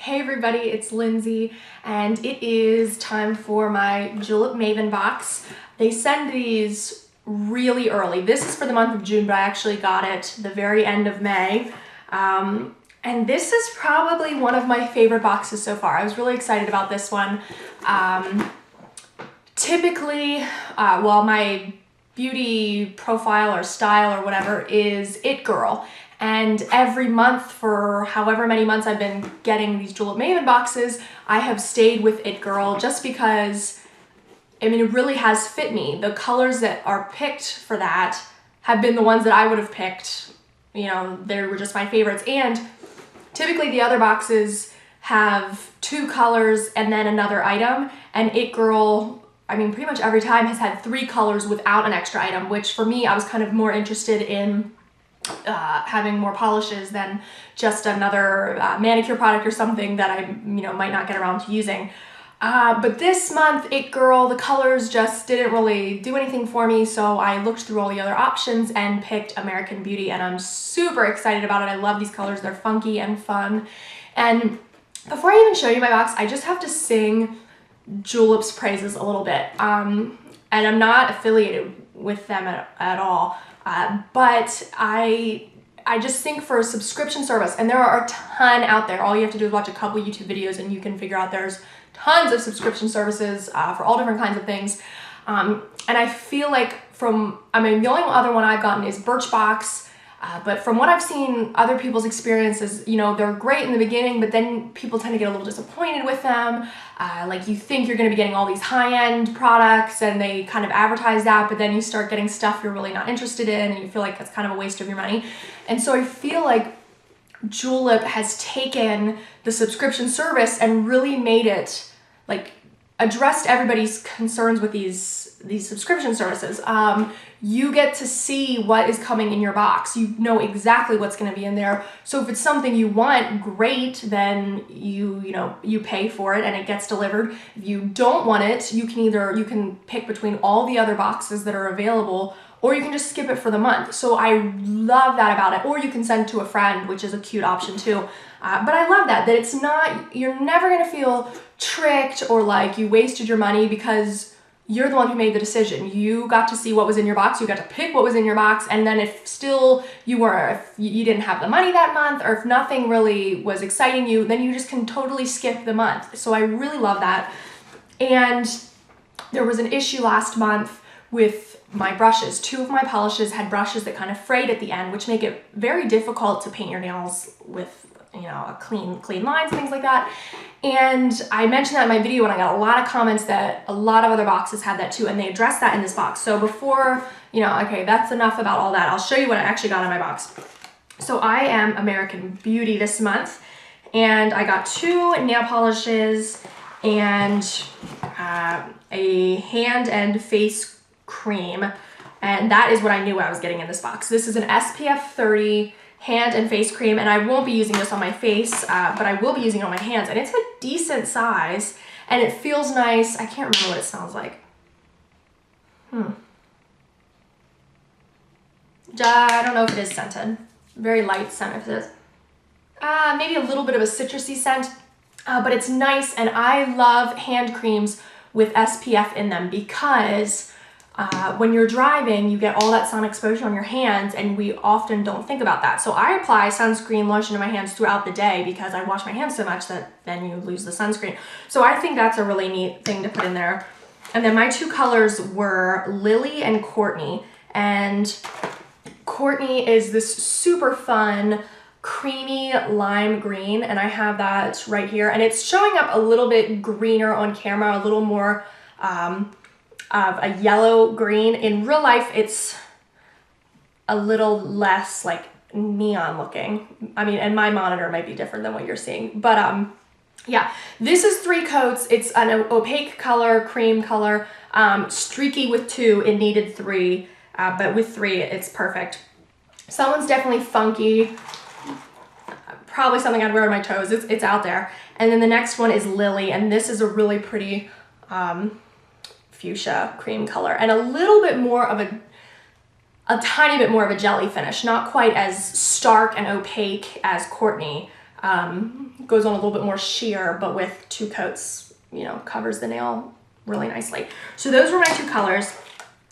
Hey everybody, it's Lindsay, and it is time for my Julep Maven box. They send these really early. This is for the month of June, but I actually got it the very end of May. And this is probably one of my favorite boxes so far. I was really excited about this one. Typically, my beauty profile or style or whatever is It Girl. And every month for however many months I've been getting these Julep Maven boxes, I have stayed with It Girl just because, I mean, it really has fit me. The colors that are picked for that have been the ones that I would have picked. You know, they were just my favorites. And typically the other boxes have 2 colors and then another item. And It Girl, I mean, pretty much every time has had 3 colors without an extra item, which for me, I was kind of more interested in having more polishes than just another manicure product or something that I might not get around to using. But this month, It Girl, the colors just didn't really do anything for me, so I looked through all the other options and picked American Beauty, and I'm super excited about it. I love these colors. They're funky and fun. And before I even show you my box, I just have to sing Julep's praises a little bit. And I'm not affiliated with them at all. But I just think for a subscription service, and there are a ton out there. All you have to do is watch a couple YouTube videos and you can figure out there's tons of subscription services for all different kinds of things. And I feel like the only other one I've gotten is Birchbox. But from what I've seen, other people's experiences, they're great in the beginning, but then people tend to get a little disappointed with them. Like you think you're going to be getting all these high-end products and they kind of advertise that, but then you start getting stuff you're really not interested in and you feel like that's kind of a waste of your money. And so I feel like Julep has taken the subscription service and really made it, like, addressed everybody's concerns with these subscription services. You get to see what is coming in your box. You know exactly what's going to be in there. So if it's something you want, great, then you pay for it and it gets delivered. If you don't want it, you can pick between all the other boxes that are available, or you can just skip it for the month. So I love that about it. Or you can send to a friend, which is a cute option too. But I love that it's not, you're never gonna feel tricked or like you wasted your money because you're the one who made the decision. You got to see what was in your box, you got to pick what was in your box, and then if still if you didn't have the money that month, or if nothing really was exciting you, then you just can totally skip the month. So I really love that. And there was an issue last month with my brushes. 2 of my polishes had brushes that kind of frayed at the end, which make it very difficult to paint your nails with a clean lines and things like that. And I mentioned that in my video, and I got a lot of comments that a lot of other boxes had that too, and they addressed that in this box. So before, okay, that's enough about all that. I'll show you what I actually got in my box. So I am American Beauty this month, and I got 2 nail polishes and a hand and face cream, and that is what I knew I was getting in this box. This is an SPF 30 hand and face cream, and I won't be using this on my face, but I will be using it on my hands, and it's a decent size, and it feels nice. I can't remember what it smells like. I don't know if it is scented. Very light scent if it is. Maybe a little bit of a citrusy scent, but it's nice, and I love hand creams with SPF in them because when you're driving, you get all that sun exposure on your hands, and we often don't think about that. So I apply sunscreen lotion to my hands throughout the day because I wash my hands so much that then you lose the sunscreen. So I think that's a really neat thing to put in there. And then my 2 colors were Lily and Courtney. And Courtney is this super fun, creamy lime green, and I have that right here. And it's showing up a little bit greener on camera, a little more of a yellow green. In real life, it's a little less like neon looking. I mean, and my monitor might be different than what you're seeing, but yeah, this is 3 coats. It's an opaque color, cream color, streaky with 2. It needed 3, but with 3, it's perfect. Someone's definitely funky. Probably something I'd wear on my toes. It's out there. And then the next one is Lily, and this is a really pretty fuchsia cream color, and a little bit more of a tiny bit more of a jelly finish, not quite as stark and opaque as Courtney, goes on a little bit more sheer, but with 2 coats, you know, covers the nail really nicely. So those were my 2 colors.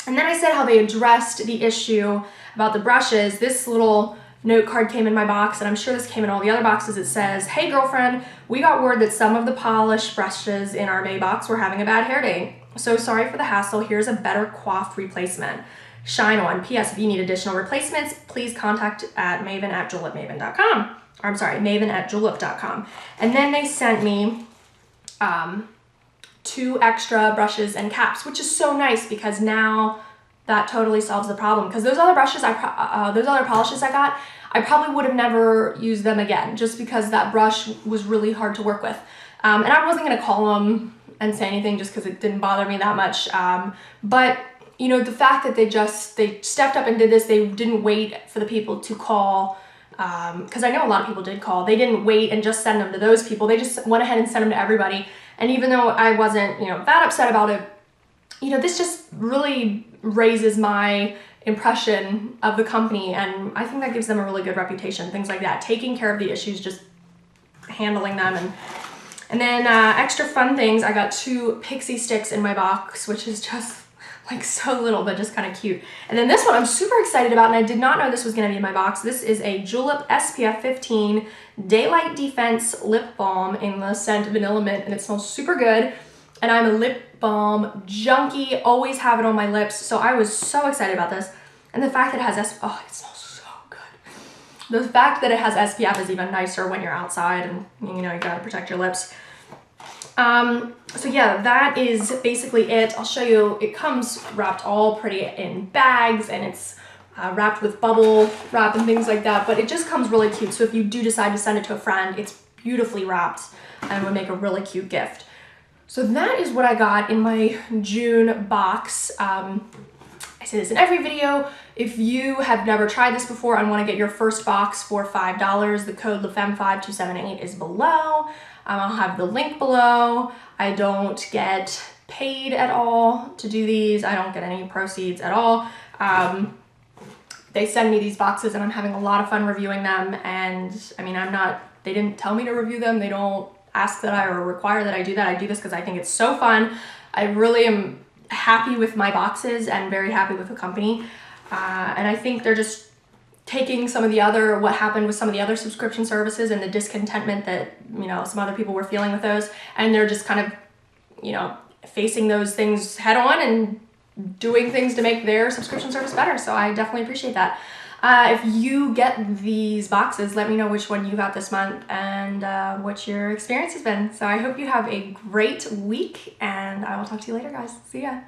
And then I said how they addressed the issue about the brushes. This little note card came in my box, and I'm sure this came in all the other boxes. It says, "Hey girlfriend, we got word that some of the polished brushes in our May box were having a bad hair day. So sorry for the hassle. Here's a better coiffed replacement. Shine on. P.S. If you need additional replacements, please contact at maven@julepmaven.com. Or I'm sorry, maven@julep.com. And then they sent me 2 extra brushes and caps, which is so nice because now that totally solves the problem. Because those other brushes, those other polishes I got, I probably would have never used them again just because that brush was really hard to work with. And I wasn't gonna call them and say anything just because it didn't bother me that much. But you know, the fact that they stepped up and did this, they didn't wait for the people to call, because I know a lot of people did call. They didn't wait and just send them to those people. They just went ahead and sent them to everybody. And even though I wasn't, you know, that upset about it, you know, this just really raises my impression of the company, and I think that gives them a really good reputation, things like that, taking care of the issues, just handling them. And then extra fun things, I got 2 pixie sticks in my box, which is just like so little, but just kind of cute. And then this one I'm super excited about, and I did not know this was gonna be in my box. This is a Julep SPF 15 Daylight Defense Lip Balm in the scent Vanilla Mint, and it smells super good. And I'm a lip balm junkie, always have it on my lips, so I was so excited about this. And the fact that it has oh, it smells so good. The fact that it has SPF is even nicer when you're outside and, you know, you gotta protect your lips. So yeah, that is basically it. I'll show you, it comes wrapped all pretty in bags, and it's wrapped with bubble wrap and things like that, but it just comes really cute. So if you do decide to send it to a friend, it's beautifully wrapped and would make a really cute gift. So that is what I got in my June box. I say this in every video. If you have never tried this before and want to get your first box for $5, the code LaFemme52778 is below. I'll have the link below. I don't get paid at all to do these. I don't get any proceeds at all. They send me these boxes and I'm having a lot of fun reviewing them. And I mean, they didn't tell me to review them. They don't ask that or require that I do that. I do this because I think it's so fun. I really am happy with my boxes and very happy with the company. And I think they're just taking some of what happened with some of the other subscription services and the discontentment that, you know, some other people were feeling with those. And they're just kind of, you know, facing those things head on and doing things to make their subscription service better. So I definitely appreciate that. If you get these boxes, let me know which one you got this month and what your experience has been. So I hope you have a great week, and I will talk to you later, guys. See ya.